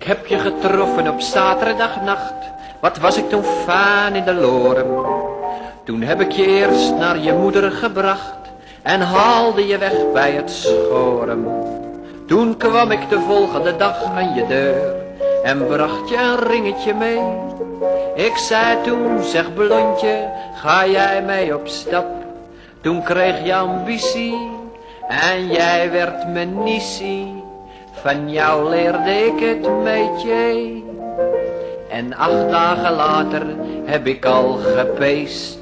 heb je getroffen op zaterdagnacht. Wat was ik toen faan in de Lorem. Toen heb ik je eerst naar je moeder gebracht en haalde je weg bij het schoren. Toen kwam ik de volgende dag aan je deur en bracht je een ringetje mee. Ik zei toen, zeg blondje, ga jij mee op stap? Toen kreeg je ambitie en jij werd mijn nissie. Van jou leerde ik het métier. En 8 dagen later heb ik al gepeest.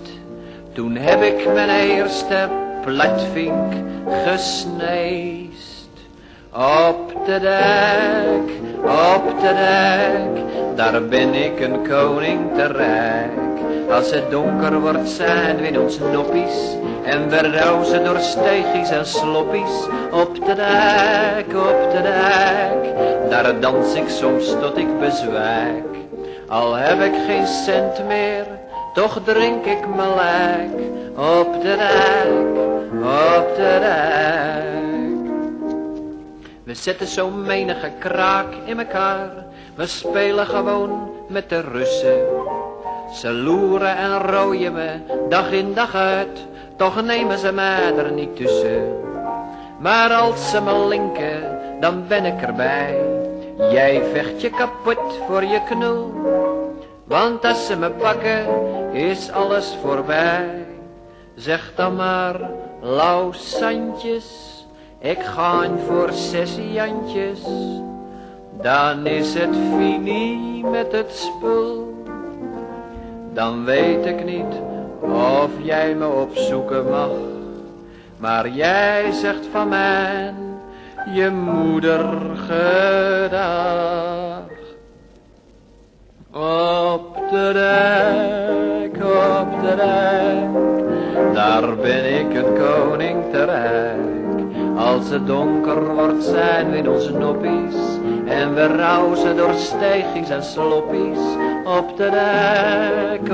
Toen heb ik mijn eerste platvink gesneest. Op de dek, daar ben ik een koning te rijk. Als het donker wordt zijn we in ons noppies en we rozen door steegjes en sloppies. Op de dek, daar dans ik soms tot ik bezwijk. Al heb ik geen cent meer, toch drink ik mijn lijk. Op de dek. We zetten zo menige kraak in elkaar. We spelen gewoon met de Russen. Ze loeren en rooien me dag in dag uit. Toch nemen ze mij er niet tussen. Maar als ze me linken, dan ben ik erbij. Jij vecht je kapot voor je knul. Want als ze me pakken, is alles voorbij. Zeg dan maar, lauw Santjes, ik ga voor 6 jantjes. Dan is het fini met het spul. Dan weet ik niet of jij me opzoeken mag. Maar jij zegt van mij, je moeder gedag. Op de dek, daar ben ik een koning te rijk. Als het donker wordt zijn we in onze noppies en we rauzen door steegjes en sloppies. Op de dek,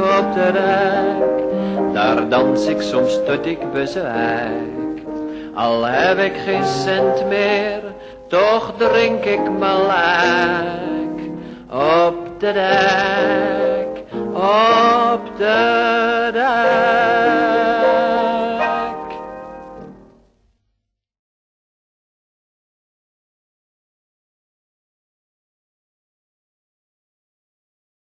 daar dans ik soms tot ik bezwijk. Al heb ik geen cent meer, toch drink ik mijn lijk. Op de dek, op de dek.